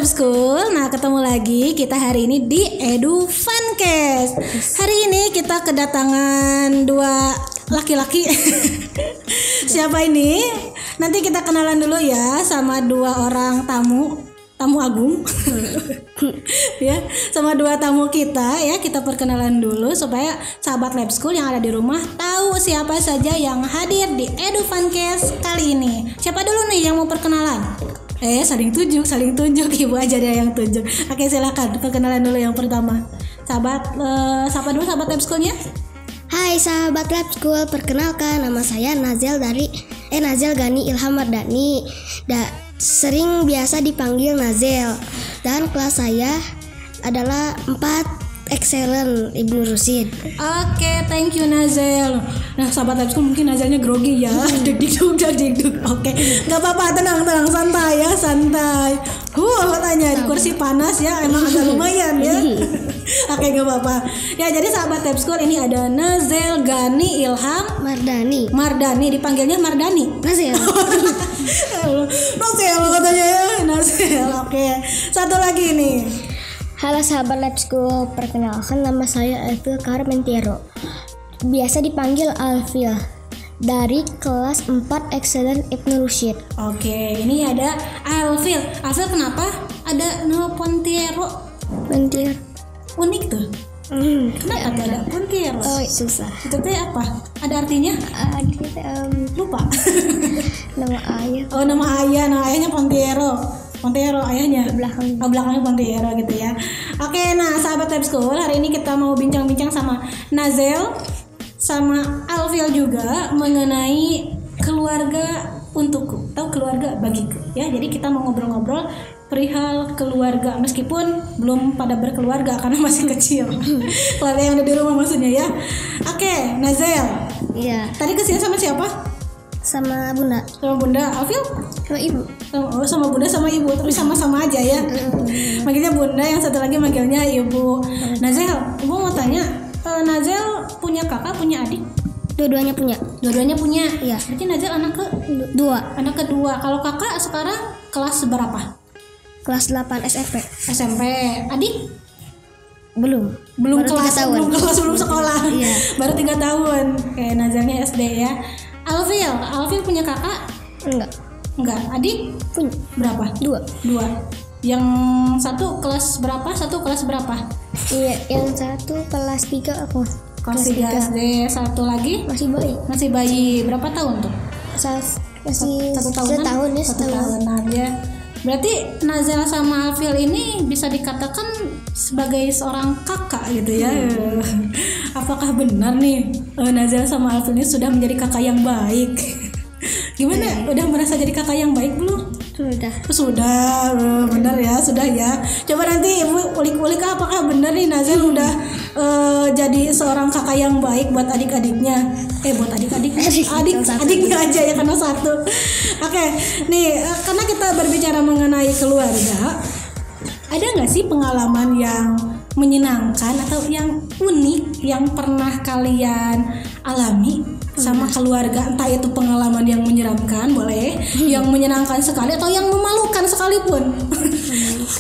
Lab School. Nah, ketemu lagi kita hari ini di Edu Funcast. Hari ini kita kedatangan dua laki-laki. Siapa ini? Nanti kita kenalan dulu ya sama dua orang tamu agung. Ya, sama dua tamu kita ya. Kita perkenalan dulu supaya sahabat Lab School yang ada di rumah tahu siapa saja yang hadir di Edu Funcast kali ini. Siapa dulu nih yang mau perkenalan? Saling tunjuk, ibu aja deh yang tunjuk. Oke, silakan perkenalan dulu yang pertama. Sapa dulu sahabat Lab School-nya. Hai sahabat Lab School, perkenalkan nama saya Nazel Gani Ilham Mardani. Sering biasa dipanggil Nazel. Dan kelas saya adalah 4 Excellent Ibnu Rusyid. Oke, thank you Nazel. Nah, sahabat Lab School mungkin Nazelnya grogi ya. Deg-deg. Oke, nggak apa-apa, tenang, santai ya, santai. Katanya di kursi panas ya, emang agak lumayan ya. Oke, nggak apa-apa. Ya, jadi sahabat Lab School ini ada Nazel Gani Ilham Mardani, dipanggilnya Mardani. Nazel katanya ya, Nazel. Oke, satu lagi nih. Halo sahabat Lab School, perkenalkan nama saya Alfil Carmentiero. Biasa dipanggil Alfil. Dari kelas 4 Excellent Ibnu Rusyid. Oke, ini ada Alfil. Alfil kenapa ada nama Pontiero? Unik tuh. Kenapa ada Pontiero? Oh, susah. Itu teh apa? Ada artinya? Lupa. Nama ayah. Oh, nama ayahnya Pontiero ayahnya. Belakangnya Pontiero gitu ya. Oke, nah sahabat Lab School, hari ini kita mau bincang-bincang sama Nazel sama Alfil juga mengenai keluarga untukku atau keluarga bagiku ya. Jadi kita mau ngobrol-ngobrol perihal keluarga meskipun belum pada berkeluarga karena masih kecil. Keluarga yang ada di rumah maksudnya ya. Oke, Nazel. Iya. Tadi kesini sama siapa? Sama bunda. Sama bunda. Alfil? Sama ibu. Sama bunda sama ibu, tapi sama-sama aja ya. Manggilnya bunda, yang satu lagi manggilnya ibu. Nazel, ibu mau tanya, Nazel punya kakak, punya adik? Dua-duanya punya. Iya. Berarti Nazel anak Anak kedua. Kalau kakak sekarang kelas berapa? Kelas 8 SMP. Adik? Belum Belum tahun. Belum sekolah. Iya. Baru 3 tahun. Kayak Nazelnya SD ya. Alfil punya kakak? Enggak. Adik? Punya. Berapa? 2. Yang satu kelas berapa? Iya, yang satu kelas 3 aku. Kelas 3 SD. Satu lagi? Masih bayi. Berapa tahun tuh? Masih Setahunan ya. Berarti Nazel sama Alfil ini bisa dikatakan sebagai seorang kakak gitu ya. Apakah benar nih Nazel sama Alfil ini sudah menjadi kakak yang baik? Gimana? Udah merasa jadi kakak yang baik belum? Sudah, benar ya, sudah ya. Coba nanti ibu ulik-ulik apakah benar nih Nazel udah jadi seorang kakak yang baik buat adik-adiknya. Buat adiknya aja ya karena satu. Oke, nih karena kita berbicara mengenai keluarga, ada nggak sih pengalaman yang menyenangkan atau yang unik yang pernah kalian alami sama keluarga, entah itu pengalaman yang menyeramkan boleh, yang menyenangkan sekali atau yang memalukan sekalipun.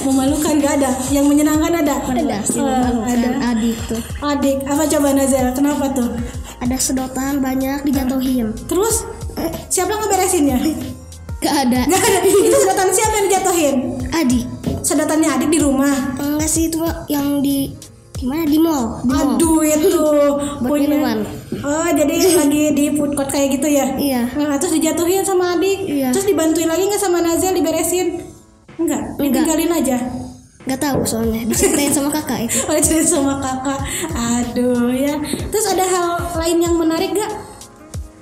Memalukan nggak ada, yang menyenangkan ada. Adik apa coba Nazel, kenapa tuh? Ada sedotan banyak dijatuhin. Terus siapa yang ngeberesinnya? Gak ada. Itu sedotan siapa yang dijatuhin? Adik. Sedotannya adik di rumah? Enggak sih, itu yang di mana, di mall. Aduh, itu buat minuman. Oh, jadi lagi di food court kayak gitu ya? Iya. Nah, terus dijatuhin sama adik. Iya. Terus dibantuin lagi nggak sama Nazel diberesin? Enggak. Ditinggalin aja. Nggak tahu soalnya, diceritain sama kakak itu. Oh, diceritain sama kakak. Aduh ya. Terus ada hal lain yang menarik gak?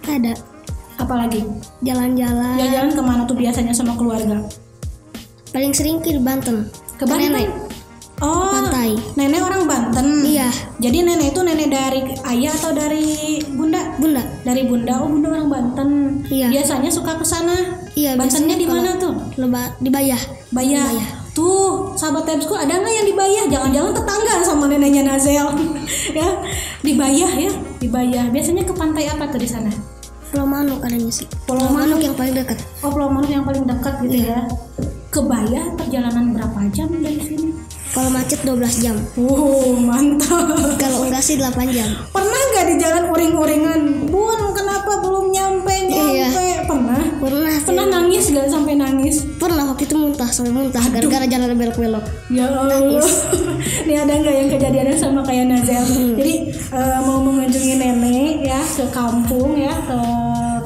Ada. Apalagi? Jalan-jalan. Jalan-jalan kemana tuh biasanya sama keluarga? Paling sering ke Banten. Ke Banten? Nenek. Oh, Pantai. Nenek orang Banten. Iya. Jadi nenek itu nenek dari ayah atau dari bunda? Bunda. Dari bunda. Oh, bunda orang Banten. Iya. Biasanya suka ke sana. Iya. Bantennya di mana tuh? Di Bayah. Tuh, sahabat Lab School, ada nggak yang di Bayah? Jangan-jangan tetangga sama neneknya Nazel. Ya, di Bayah ya, di Bayah. Biasanya ke pantai apa tuh di sana? Pulau Manuk adanya sih. Pulau Manuk yang paling dekat. Oh, Pulau Manuk yang paling dekat gitu ya. kebayang perjalanan berapa jam dari sini? Kalau macet 12 jam. Mantap. Kalau enggak sih 8 jam. Pernah nggak di jalan uring-uringan, Bun? Kenapa belum nyampe? Iya. Pernah nangis nggak sampai nangis? Pernah, waktu itu muntah sampai muntah gara-gara jalan belok-belok. Ya Allah. Nih ada nggak yang kejadiannya sama kayak Nazel? Jadi mau mengunjungi nenek ya ke kampung ya, ke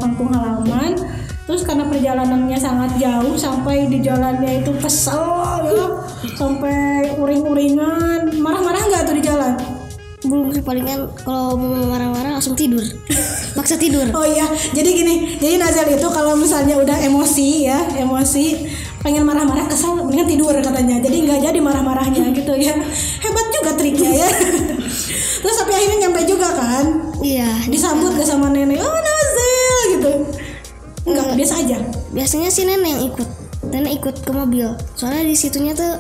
kampung halaman. Terus karena perjalanannya sangat jauh, sampai di jalannya itu kesel ya, sampai uring-uringan. Marah-marah nggak tuh di jalan? Belum sih, palingan kalau mau marah-marah langsung tidur. Maksa tidur. Oh iya, jadi gini, jadi Nazel itu kalau misalnya udah emosi, pengen marah-marah, kesel, mendingan tidur katanya. Jadi nggak jadi marah-marahnya gitu ya. Hebat juga triknya ya. Terus tapi akhirnya nyampe juga kan? Iya. Disambut gak sama nenek? Oh Nazel gitu. Enggak, biasa aja. Biasanya sih nenek yang ikut. Nenek ikut ke mobil. Soalnya di situnya tuh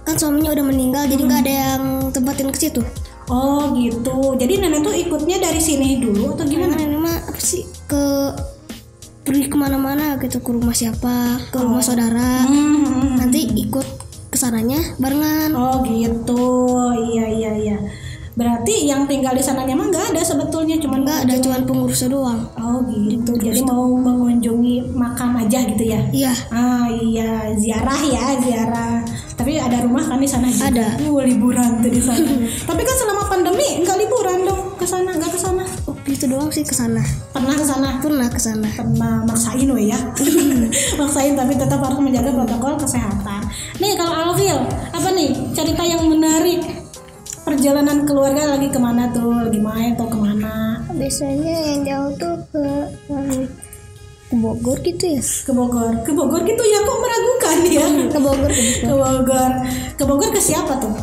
kan suaminya udah meninggal, jadi nggak ada yang tempatin ke situ. Oh gitu. Jadi nenek tuh ikutnya dari sini dulu atau gimana? Nenek mah apa sih, pergi kemana-mana gitu, ke rumah siapa, ke rumah saudara. Nanti ikut kesananya barengan. Oh gitu. Iya. Berarti yang tinggal di sananya mah nggak ada sebetulnya, cuman Nggak ada, cuman pengurusnya doang. Oh gitu. Jadi mau mengunjungi makam aja gitu ya? Iya. Iya, ziarah. Tapi ada rumah kan di sana juga? Ada. Liburan tuh di sana. Tapi kan selama pandemi nggak liburan dong ke sana, nggak ke sana? Oh, gitu doang sih ke sana. Pernah ke sana? Pernah maksain ya. Maksain tapi tetap harus menjaga protokol kesehatan. Nih kalau Alfil, apa nih cerita yang menarik? Perjalanan keluarga lagi kemana tuh? Lagi main atau kemana? Biasanya yang jauh tuh ke Bogor gitu ya. Ke Bogor gitu ya, kok meragukan ya? Ke Bogor. Ke Bogor ke siapa tuh?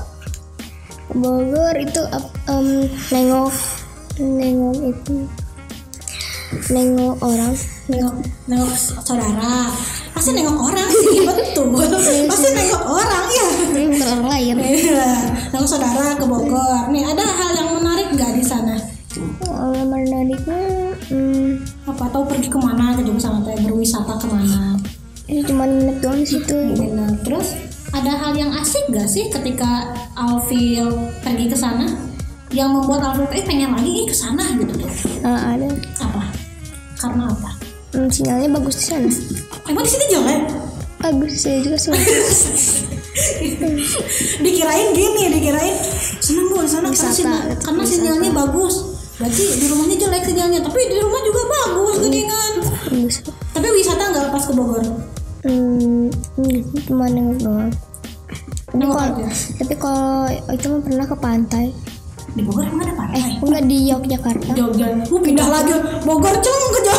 Ke Bogor itu nengok orang. Nengok saudara. Pasti nengok orang sih, betul. Pasti nengok orang ya. Orang lain. Nengok saudara ke Bogor. Nih ada hal yang menarik nggak di sana? Menariknya Apa tahu pergi kemana gitu misalnya berwisata kemana? ini cuma nginep doang di situ. Terus ada hal yang asik nggak sih ketika Alfil pergi ke sana? Yang membuat Alfil pengen lagi ke sana gitu tuh? Ada. Apa? Karena apa? Sinyalnya bagus di sana. Emang di sini jelek? Bagus sih juga sih. dikirain senang Bu di sana karena sinyalnya bagus. Berarti di rumahnya jelek sinyalnya, tapi di rumah juga bagus gedengan. Tapi wisata nggak pas ke Bogor? Cuma nengok doang. Tapi kalau itu mah pernah ke pantai. Di Bogor emang ada pantai? Enggak, di Yogyakarta. Pindah lagi Bogor ke Jogja.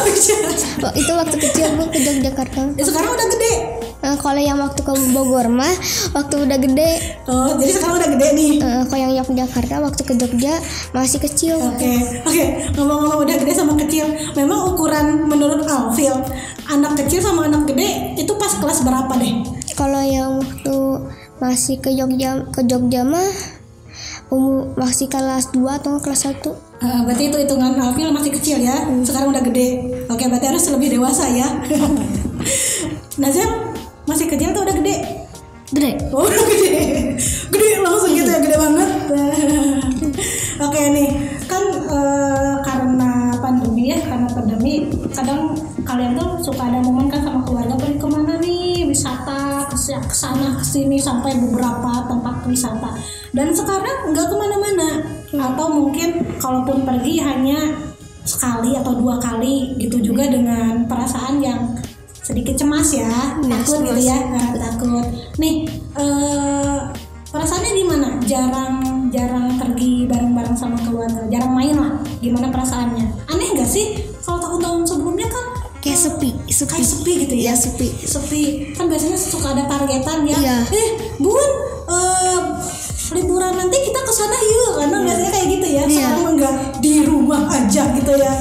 Itu waktu kecil gue ke Yogyakarta. Sekarang udah gede. Kalau yang waktu ke Bogor mah waktu udah gede. Oh, jadi sekarang udah gede nih. Kalau yang Yogyakarta waktu ke Jogja masih kecil. Oke. Ngomong-ngomong udah gede sama kecil, memang ukuran menurut Alfil anak kecil sama anak gede itu pas kelas berapa deh? Kalau yang waktu masih ke Jogja mah masih kelas 2 atau kelas 1. Berarti itu hitungan Alfil masih kecil ya. Sekarang udah gede. Oke, berarti harus lebih dewasa ya. Nazel masih kecil tuh udah gede? Gede. Oh, udah gede langsung gitu ya, gede banget. Oke nih, kan karena pandemi kadang kalian tuh suka ada momen kan sama keluarga pergi kemana nih, wisata kesana kesini sampai beberapa tempat wisata. Dan sekarang nggak kemana-mana, atau mungkin kalaupun pergi hanya sekali atau 2 kali gitu, juga dengan perasaan yang sedikit cemas ya, takut gitu ya, takut. Nih perasaannya gimana? Jarang pergi bareng-bareng sama keluarga, jarang main lah. Gimana perasaannya? Aneh nggak sih? Kalau tahun-tahun sebelumnya kan kayak sepi gitu ya? Sepi. Kan biasanya suka ada targetan ya. Iya. Bun, liburan nanti kita kesana yuk, karena biasanya kayak gitu ya. Sekarang enggak, di rumah aja gitu ya.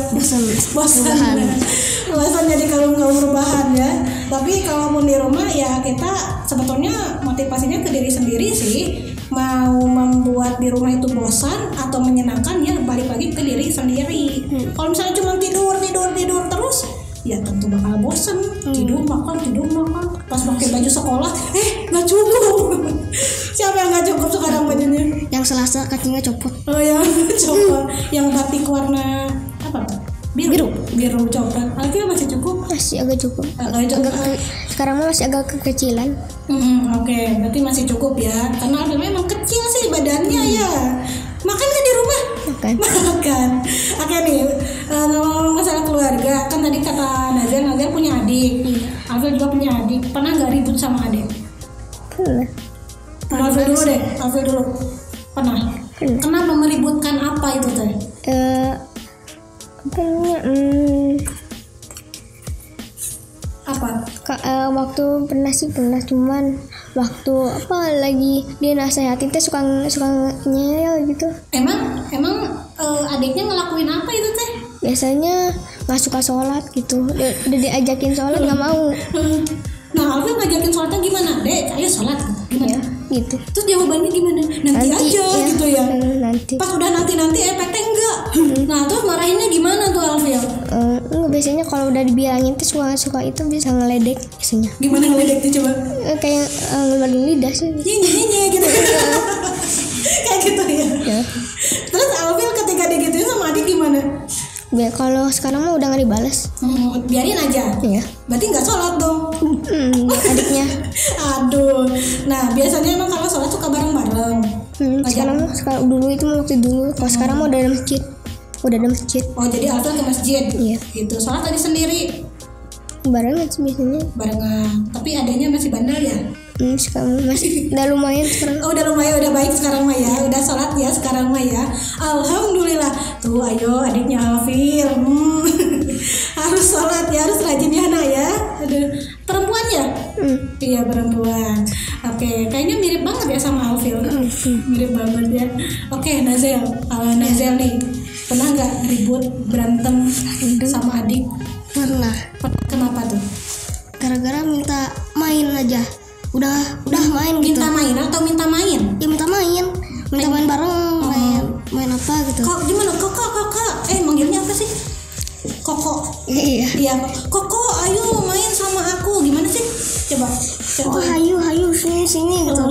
Bosan jadi kaum rebahan ya. Tapi kalaupun di rumah ya kita sebetulnya motivasinya ke diri sendiri sih. Mau membuat di rumah itu bosan atau menyenangkan ya balik lagi ke diri sendiri. Kalau misalnya cuma tidur terus ya tentu bakal bosen. Tidur makan pas pakai baju sekolah nggak cukup. Siapa yang nggak cukup sekarang bajunya? Yang Selasa kakinya copot. Oh ya copot. Yang batik warna apa tuh? Biru coklat. Alfil masih cukup? Masih agak cukup. Sekarang masih agak kekecilan. Oke, berarti masih cukup ya. Karena Alfil memang kecil sih badannya ya. Makan kan di rumah? Makan. Oke nih, ngomong masalah keluarga. Kan tadi kata Nazel punya adik. Alfil juga punya adik. Pernah nggak ribut sama adik? Pernah. Alfil dulu. Pernah. Kenapa meributkan apa itu teh? Apa? Waktu pernah cuman waktu lagi dia nasehatin teh suka ngeyel gitu. Emang adiknya ngelakuin apa itu teh? Biasanya nggak suka sholat gitu. Udah diajakin sholat nggak mau. Nah, Alfil ngajakin sholatnya gimana? Dek, ayo sholat. Gimana? Ya, gitu. Terus jawabannya gimana? Nanti aja ya, gitu ya. Nanti. Pas udah nanti efeknya enggak. Nah, terus marahinnya gimana tuh Alfil? Biasanya kalau udah dibilangin tuh suka itu bisa ngeledek biasanya. Gimana ngeledek tuh coba? Kayak ngeluarin lidah sih. Nye gitu. Kayak gitu ya. Ya. Terus Alfil ketika digituin sama adik gimana? Kalau sekarang mah udah nggak dibalas. Biarin aja. Iya. Berarti nggak sholat dong. Adiknya. Aduh. Nah, biasanya emang kalau sholat suka bareng-bareng. Sekarang dulu itu waktu dulu. Kalau sekarang mah udah ada masjid. Oh, jadi Alfil ke masjid. Iya. Gitu. Sholat tadi sendiri. Barengan sih biasanya. Barengan. Tapi adanya masih bandel ya? Sekarang masih udah lumayan sekarang. Oh, udah lumayan, udah baik sekarang mah ya. Udah sholat ya sekarang mah ya. Alhamdulillah. Tuh, ayo adiknya Alfil. Harus sholat ya, harus rajin ya nak ya. Aduh, perempuan ya? Iya, perempuan. Oke, kayaknya mirip banget ya sama Alfil. Mirip banget ya. Oke, Nazel. Nazel nih, pernah nggak ribut berantem sama adik? Pernah. Kenapa tuh? Gara-gara minta main aja. Udah main gitu. Minta main atau minta main? Ya minta main bareng, main apa gitu. Kok gimana? Kakak. Manggilnya apa sih? Koko. Iya. Koko, ayo main sama aku. Gimana sih? Coba. Oh, hayu sini gitu.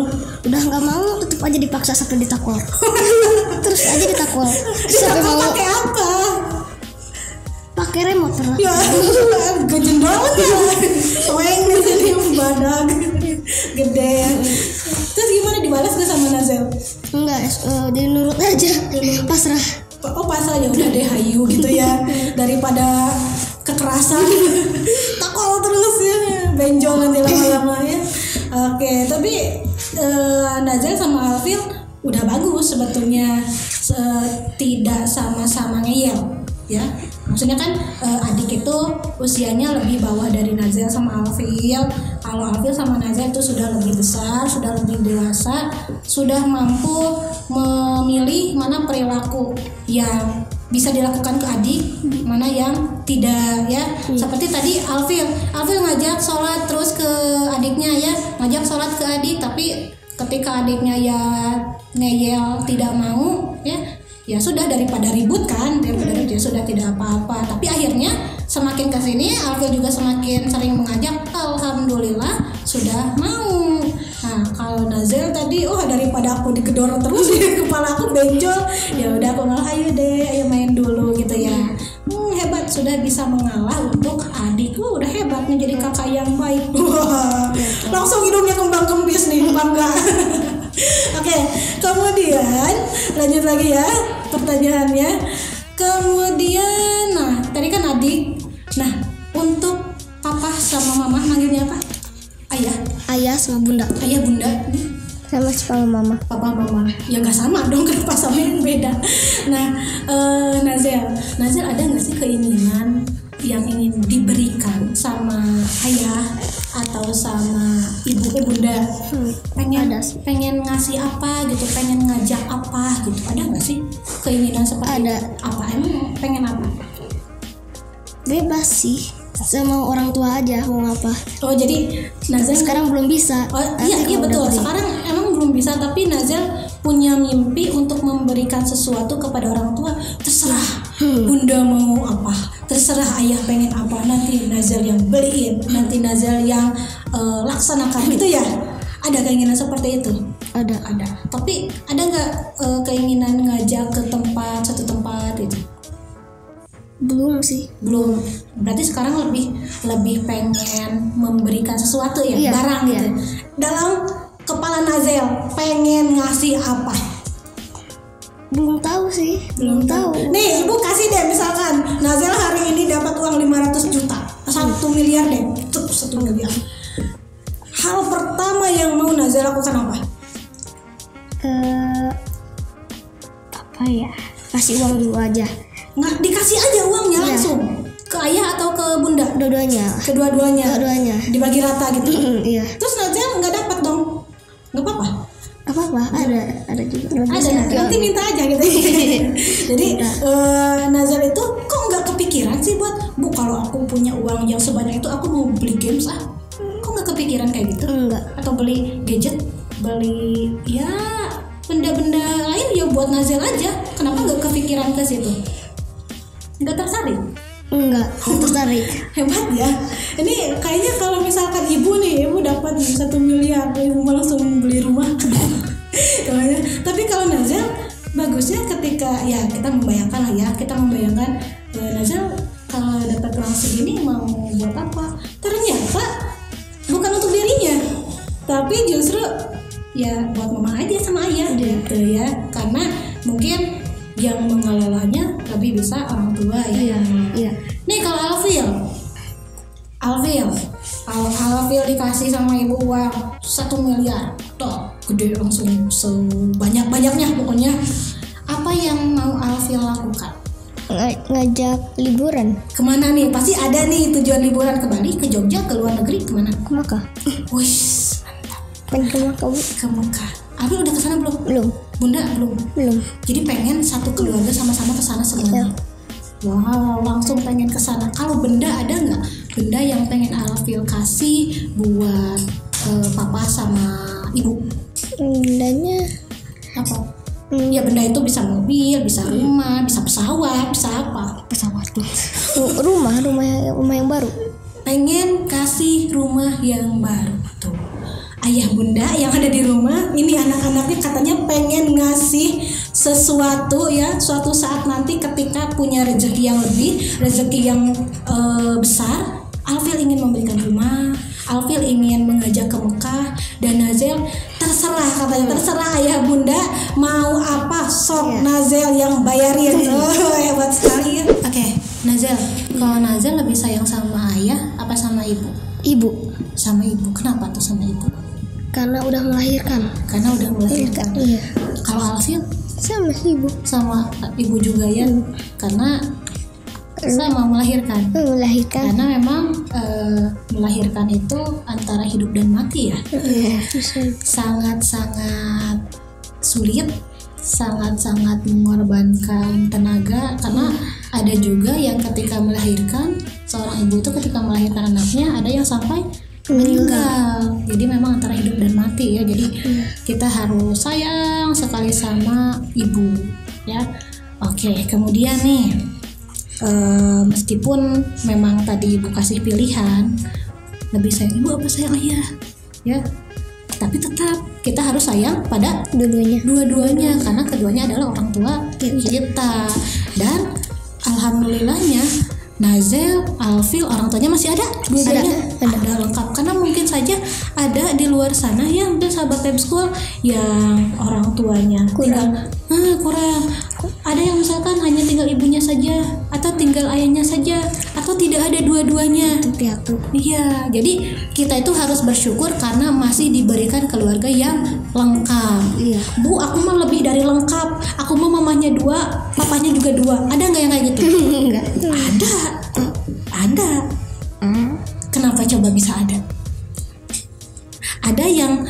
Udah nggak mau, tetap aja dipaksa sampai ditakol. Terus aja ditakol. Sampai mau. Pakai apa? Pakai remote pernah. Ya, gajen banget ya. Weng di sini badak gede ya. Terus gimana, dibalas gak sama Nazel? Enggak, jadi nurut aja. Pasrah. Oh, pasrah ya udah deh, hayu gitu ya. Daripada kekerasan. Takol terus ya. Benjol nanti lama-lama ya. Oke, tapi Nazel sama Alfil udah bagus sebetulnya, tidak sama-sama ngeyel ya. Maksudnya kan adik itu usianya lebih bawah dari Nazel sama Alfil. Kalau Alfil sama Nazel itu sudah lebih besar, sudah lebih dewasa, sudah mampu memilih mana perilaku yang bisa dilakukan ke adik, mana yang tidak ya. Seperti tadi Alfil ngajak sholat terus ke adiknya ya, ngajak sholat ke adik, tapi ketika adiknya ya ngeyel tidak mau ya sudah, daripada ribut kan, ya sudah tidak apa-apa. Tapi akhirnya semakin kesini Alfil juga semakin sering mengajak, alhamdulillah sudah mau. Nah, kalau Nazel tadi daripada aku digedor terus kepala aku benjol, ya udah aku ngalah, ayo deh, ayo main dulu gitu ya. Hebat, sudah bisa mengalah untuk adik. Udah hebat nih, jadi kakak yang baik. Wah, langsung hidungnya kembang kempis nih, bangga. Oke, kemudian lanjut lagi ya pertanyaannya. Kemudian, nah tadi kan adik. Nah, untuk papa sama mama manggilnya apa? Ayah sama bunda. Ayah, bunda. Sama sama mama. Papa, mama. Ya nggak sama dong, kenapa sama yang beda? Nah, Nazel ada nggak sih keinginan yang ingin diberikan sama ayah atau sama ibu bunda? Pengen ngasih apa gitu, pengen ngajak apa gitu, ada nggak sih keinginan seperti ada? Apa emang pengen apa? Bebas sih, sama orang tua aja mau apa. Oh, jadi Nazel sekarang belum bisa. Oh iya betul, sekarang emang belum bisa, tapi Nazel punya mimpi untuk memberikan sesuatu kepada orang tua. Terserah bunda mau apa, terserah terserah ayah pengen apa, nanti Nazel yang beliin, nanti Nazel yang laksanakan gitu ya. Ada keinginan seperti itu? Ada. Tapi ada nggak keinginan ngajak ke satu tempat gitu? Belum sih. Belum. Berarti sekarang lebih pengen memberikan sesuatu ya, Iya, barang iya. gitu. Dalam kepala Nazel pengen ngasih apa? Belum tahu sih. Belum tahu. Nih ibu kasih deh, misalkan Nazel hari ini dapat uang 500 juta, 1 miliar deh, cukup 1 miliar. Hal pertama yang mau Nazel lakukan apa? Apa ya? Kasih uang dulu aja. Nggak dikasih aja uangnya Iya. langsung ke ayah atau ke bunda? Dua-duanya. Kedua-duanya dibagi rata gitu. Iya. Terus Nazel nggak dapat dong? Nggak apa-apa? Apa? Ada juga. Ada, nanti minta aja gitu. Jadi Nazel itu kok nggak kepikiran sih buat bu, kalau aku punya uang yang sebanyak itu aku mau beli games kok nggak kepikiran kayak gitu? Enggak. Atau beli gadget, beli ya benda-benda lain ya buat Nazel aja. Kenapa nggak kepikiran ke situ? Nggak tertarik? Enggak tertarik. Hebat ya. Ini kayaknya kalau misalkan ibu dapat 1 miliar, ibu malah langsung beli rumah. Tapi kalau Nazel bagusnya ketika ya kita membayangkan lah ya, Nazel kalau dapat uang segini mau buat apa? Ternyata bukan untuk dirinya, tapi justru ya buat mama aja sama ayah gitu ya. Karena mungkin yang mengelolanya lebih bisa orang tua ya. Iya. Nih kalau Alfil dikasih sama ibu uang 1 miliar, toh gede langsung sebanyak-banyaknya pokoknya. Apa yang mau Alfil lakukan? Ngajak liburan Kemana nih? Pasti ada nih tujuan liburan, ke Bali, ke Jogja, ke luar negeri, kemana? ke Makkah. Wih, mantap. Pengen ke Makkah, Bu? Ke Mekah. Alfil udah kesana belum? Belum. Bunda belum. Jadi pengen satu keluarga sama-sama kesana semuanya. Wow, langsung pengen kesana. Kalau benda ada nggak? Benda yang pengen Alfil kasih buat papa sama ibu? Bendanya Apa? Ya benda itu bisa mobil, bisa rumah, bisa pesawat, bisa apa? pesawat. Rumah yang baru. Pengen kasih rumah yang baru tuh. Ayah bunda yang ada di rumah ini, anak-anaknya katanya pengen ngasih sesuatu ya, suatu saat nanti ketika punya rezeki yang lebih, rezeki yang besar. Alfil ingin memberikan rumah, Alfil ingin mengajak ke Mekah, dan Nazel terserah, katanya terserah ayah bunda mau apa, sok Nazel yang bayarin. Hebat sekali ya. Oke, Nazel, kalau Nazel lebih sayang sama ayah apa sama ibu? Ibu. Sama ibu. Kenapa tuh sama ibu? Karena udah melahirkan. Karena udah melahirkan. Iya. Kalau Alfil Sama ibu. sama ibu juga ya, karena sama melahirkan. Melahirkan. Karena memang melahirkan itu antara hidup dan mati ya. Iya. Sangat-sangat sulit, sangat-sangat mengorbankan tenaga. Karena ada juga yang ketika melahirkan, seorang ibu itu ketika melahirkan anaknya ada yang sampai meninggal. Jadi memang antara hidup dan mati ya. Jadi kita harus sayang sekali sama ibu ya. Oke, kemudian nih meskipun memang tadi ibu kasih pilihan lebih sayang ibu apa sayang ayah ya, tapi tetap kita harus sayang pada dua-duanya karena keduanya adalah orang tua kita. Dan alhamdulillahnya Nazel, Alfil orang tuanya masih ada, dua-duanya ada lengkap. Karena mungkin saja ada di luar sana ya, mungkin sahabat Lab School yang orang tuanya kurang. Ada yang misalkan hanya tinggal ibunya saja, atau tinggal ayahnya saja, atau tidak ada dua-duanya. Iya, jadi kita itu harus bersyukur karena masih diberikan keluarga yang lengkap. Iya. Bu, aku mah lebih dari lengkap. Aku mah mamanya 2, papanya juga 2. Ada nggak yang kayak gitu? Enggak. Ada. Kenapa coba bisa ada? Ada yang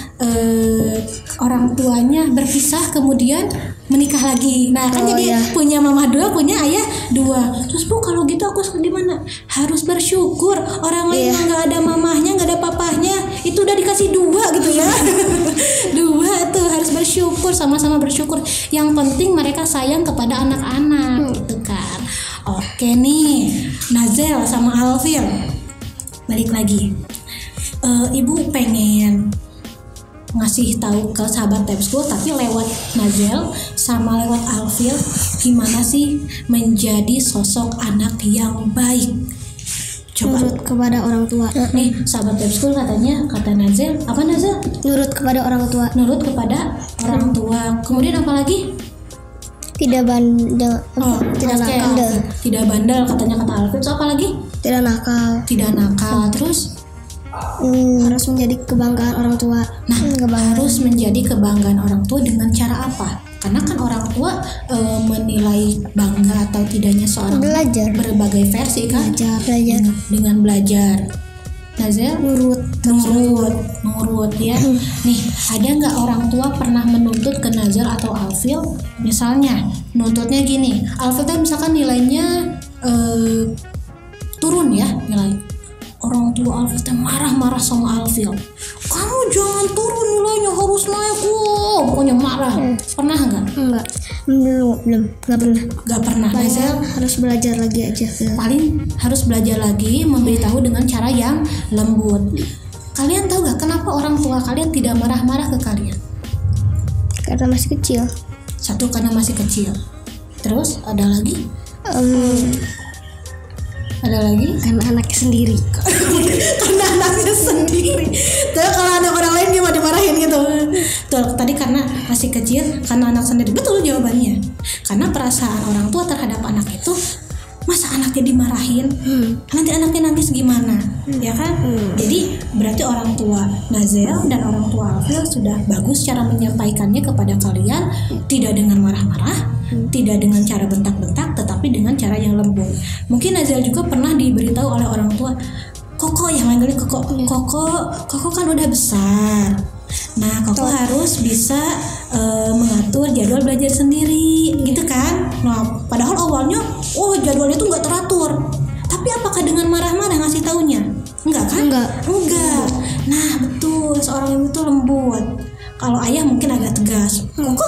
orang tuanya berpisah kemudian menikah lagi. Nah kan jadi punya mama 2, punya ayah 2. Terus bu kalau gitu aku di mana? Harus bersyukur. Orang lain yang nggak ada mamahnya, nggak ada papahnya, itu udah dikasih 2 gitu ya. 2 tuh harus bersyukur, sama-sama bersyukur. Yang penting mereka sayang kepada anak-anak gitu kan. Oke nih, Nazel Nazel sama Alfil, balik lagi. Ibu pengen ngasih tahu ke sahabat Tab School, tapi lewat Nazel sama lewat Alfil, gimana sih menjadi sosok anak yang baik? Coba. Nurut kepada orang tua. Nih sahabat Tab School katanya, kata Nazel, apa Nazel? Nurut kepada orang tua. Nurut kepada orang tua. Kemudian apa lagi? Tidak bandel. Tidak oke, nakal. Tidak bandel katanya kata Alfil. Terus apa lagi? Tidak nakal. Tidak nakal. Terus Harus menjadi kebanggaan orang tua. nah, harus menjadi kebanggaan orang tua dengan cara apa? Karena kan orang tua menilai bangga atau tidaknya seorang Belajar. berbagai versi kan? Belajar. Dengan belajar. Nazel nurut ya. Nih, ada nggak orang tua pernah menuntut ke Nazel atau Alfil? Misalnya, nuntutnya gini, Alfil tuh misalkan nilainya turun ya nilai. Orang tua Alfil tuh marah-marah sama Alfil. Kamu jangan turun nilainya, harus naik. Pokoknya marah. Pernah nggak? Enggak. Belum. Enggak pernah. Nggak pernah. Nazel Harus belajar lagi aja. paling harus belajar lagi, memberitahu dengan cara yang lembut. Kalian tahu gak kenapa orang tua kalian tidak marah-marah ke kalian? Karena masih kecil. Satu, karena masih kecil. Terus ada lagi? Ada lagi? Karena anaknya sendiri. Karena anaknya sendiri. Terus kalau ada orang lain gimana dimarahin gitu? Tuh, tadi karena masih kecil, karena anak sendiri. Betul jawabannya. Karena perasaan orang tua terhadap anak itu, masa anaknya dimarahin, nanti anaknya nangis gimana, ya kan? Jadi berarti orang tua Nazel dan orang tua Alfil sudah bagus cara menyampaikannya kepada kalian, tidak dengan marah-marah, tidak dengan cara bentak-bentak, tetapi dengan cara yang lembut. Mungkin Nazel juga pernah diberitahu oleh orang tua, Koko yang manggilnya Koko kan udah besar. Nah, Koko harus bisa mengatur jadwal belajar sendiri, gitu kan? Nah, padahal awalnya, jadwalnya tuh nggak teratur. Tapi apakah dengan marah-marah ngasih taunya? Enggak kan? Enggak. Nah, betul. Seorang ibu tuh lembut. Kalau ayah mungkin agak tegas. Koko,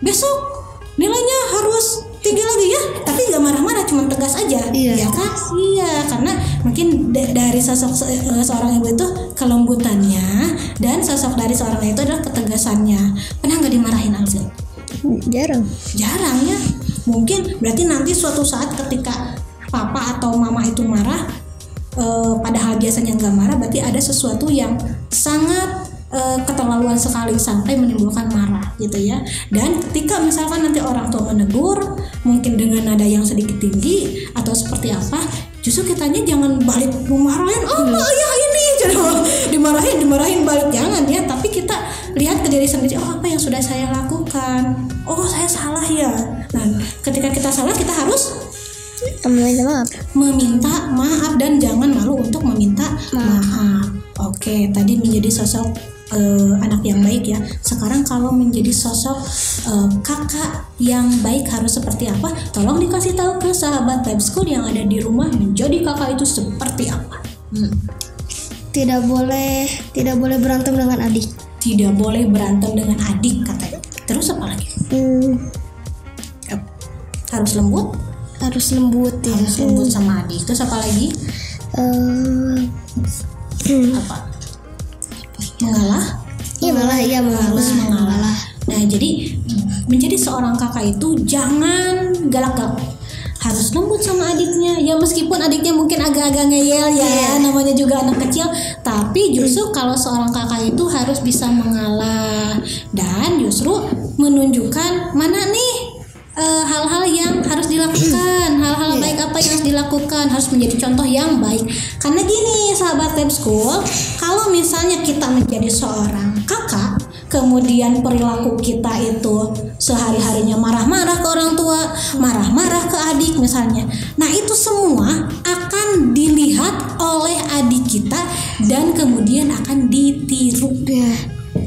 besok nilainya harus 3 lagi ya, tapi nggak marah-marah, cuma tegas aja. Iya. Ya kan? Iya, karena mungkin dari sosok seorang ibu itu kelembutannya, dan sosok dari seorang ayah itu adalah ketegasannya. Pernah nggak dimarahin Alfil? Jarang Ya. Mungkin berarti nanti suatu saat ketika papa atau mama itu marah, padahal biasanya nggak marah, berarti ada sesuatu yang sangat keterlaluan sekali sampai menimbulkan marah gitu ya. Dan ketika misalkan nanti orang tua menegur, mungkin dengan nada yang sedikit tinggi atau seperti apa, justru kitanya jangan balik memarahin, ayah ini dimarahin balik, jangan ya. Tapi kita lihat ke diri sendiri, apa yang sudah saya lakukan, saya salah ya. Nah, ketika kita salah, kita harus meminta maaf dan jangan malu untuk meminta maaf. Oke, tadi menjadi sosok anak yang baik ya. Sekarang kalau menjadi sosok kakak yang baik harus seperti apa? Tolong dikasih tahu ke sahabat Tab School yang ada di rumah, menjadi kakak itu seperti apa? Tidak boleh berantem dengan adik. Tidak boleh berantem dengan adik katanya. Terus apa lagi? Harus lembut. Harus lembut ya. Harus lembut sama adik. Terus apa lagi? Apa? Mengalah? Harus mengalah. Nah, jadi menjadi seorang kakak itu jangan galak-galak. Harus lembut sama adiknya. Ya meskipun adiknya mungkin agak-agak ngeyel ya, namanya juga anak kecil, tapi justru kalau seorang kakak itu harus bisa mengalah dan justru menunjukkan mana nih hal-hal yang harus dilakukan, hal-hal baik apa yang harus dilakukan, harus menjadi contoh yang baik. Karena gini sahabat Tab School, kalau misalnya kita menjadi seorang kakak, kemudian perilaku kita itu sehari-harinya marah-marah ke orang tua, marah-marah ke adik misalnya, nah itu semua akan dilihat oleh adik kita dan kemudian akan ditiru.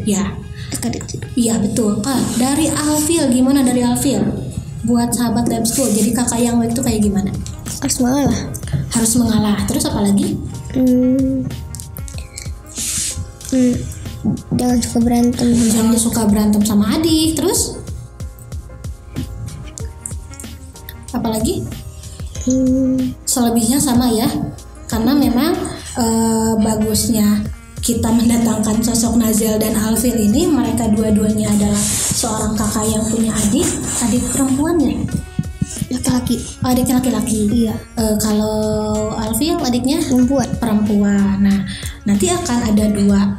Iya betul. Dari Alfil, gimana dari Alfil? Buat sahabat Tab School, jadi kakak yang baik itu kayak gimana? Harus mengalah. Terus apa lagi? Jangan suka berantem. Jangan suka berantem sama adik. Terus? Apa lagi? selebihnya sama ya, karena memang bagusnya kita mendatangkan sosok Nazel dan Alfil ini, mereka dua-duanya adalah seorang kakak yang punya adik perempuan ya, Laki-laki. adiknya laki-laki. Iya. Kalau Alfil adiknya Perempuan. Nah, nanti akan ada dua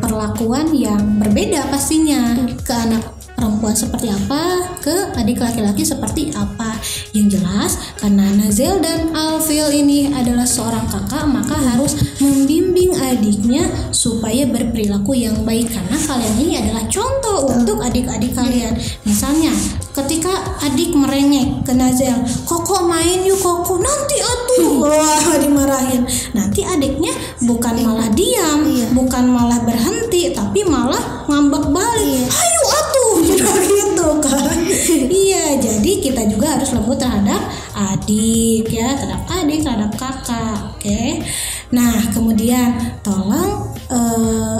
perlakuan yang berbeda pastinya, ke anak perempuan seperti apa, ke adik laki-laki seperti apa. Yang jelas karena Nazel dan Alfil ini adalah seorang kakak, maka harus membimbing adiknya supaya berperilaku yang baik, karena kalian ini adalah contoh untuk adik-adik kalian. Misalnya ketika adik merengek ke Nazel, "Koko main yuk Koko, nanti atuh." Wah, dimarahin. Nanti adiknya bukan malah diam, bukan malah berhenti, tapi malah ngambek balik. "Ayo atuh." Gitu kan. Iya, jadi kita juga harus lembut terhadap adik ya, terhadap adik, terhadap kakak. Oke. Nah, kemudian tolong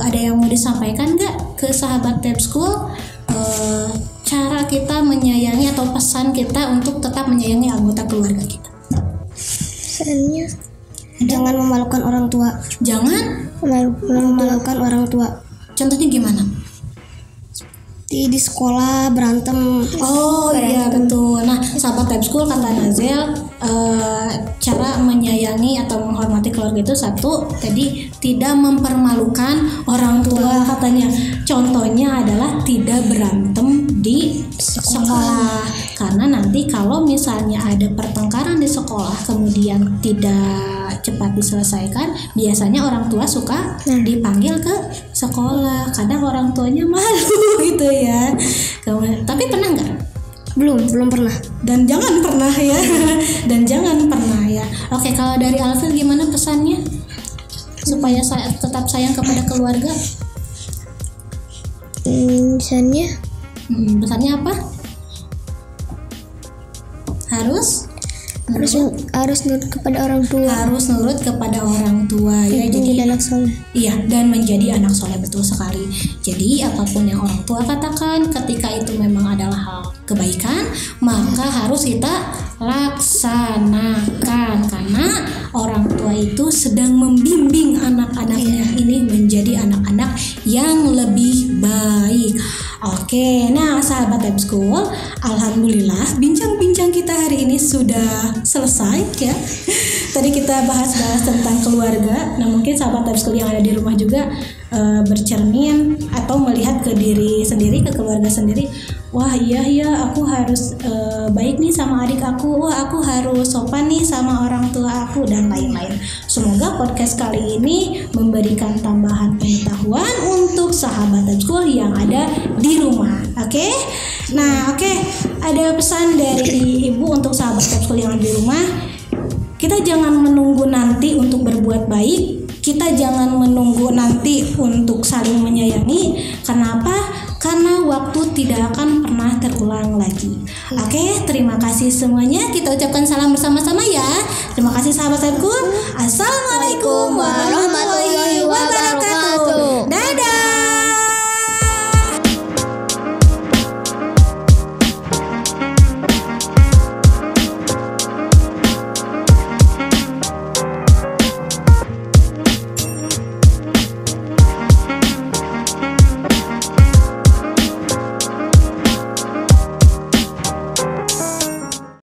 ada yang mau disampaikan nggak ke sahabat Tab School, cara kita menyayangi atau pesan kita untuk tetap menyayangi anggota keluarga kita? Pesannya jangan memalukan orang tua. Jangan Memalukan orang tua. Contohnya gimana? Di sekolah berantem. Oh iya betul. Nah, sahabat Tab School, kata Nazel, cara menyayangi atau menghormati keluarga itu satu, tadi tidak mempermalukan orang tua katanya. Contohnya adalah tidak berantem di sekolah. Karena nanti kalau misalnya ada pertengkaran di sekolah kemudian tidak cepat diselesaikan, biasanya orang tua suka dipanggil ke sekolah. Kadang orang tuanya malu gitu ya. Tapi pernah nggak? Belum pernah. Dan jangan pernah ya. Dan jangan pernah ya. Oke, kalau dari Alfil gimana pesannya supaya saya tetap sayang kepada keluarga? Pesannya apa? Harus nurut kepada orang tua. Harus nurut kepada orang tua ya. Jadi anak soleh. Iya, dan menjadi anak soleh, betul sekali. Jadi apapun yang orang tua katakan, ketika itu memang adalah hal kebaikan, maka harus kita laksanakan, karena orang tua itu sedang membimbing anak-anaknya ini menjadi anak-anak yang lebih baik. Oke, nah sahabat Tab School, alhamdulillah bincang-bincang kita hari ini sudah selesai ya. Tadi kita bahas-bahas tentang keluarga. Nah, mungkin sahabat Tab School yang ada di rumah juga bercermin atau melihat ke diri sendiri, ke keluarga sendiri. Wah iya aku harus baik nih sama adik aku. Wah aku harus sopan nih sama orang tua aku, dan lain-lain. Semoga podcast kali ini memberikan tambahan pengetahuan untuk sahabat Tab School yang ada di rumah. Oke? Nah oke, ada pesan dari ibu untuk sahabat Tab School yang ada di rumah. Kita jangan menunggu nanti untuk berbuat baik. Kita jangan menunggu nanti untuk saling menyayangi. Kenapa? Karena waktu tidak akan pernah terulang lagi. Oke, terima kasih semuanya. Kita ucapkan salam bersama-sama ya. Terima kasih sahabat Tab School. Assalamualaikum warahmatullahi wabarakatuh.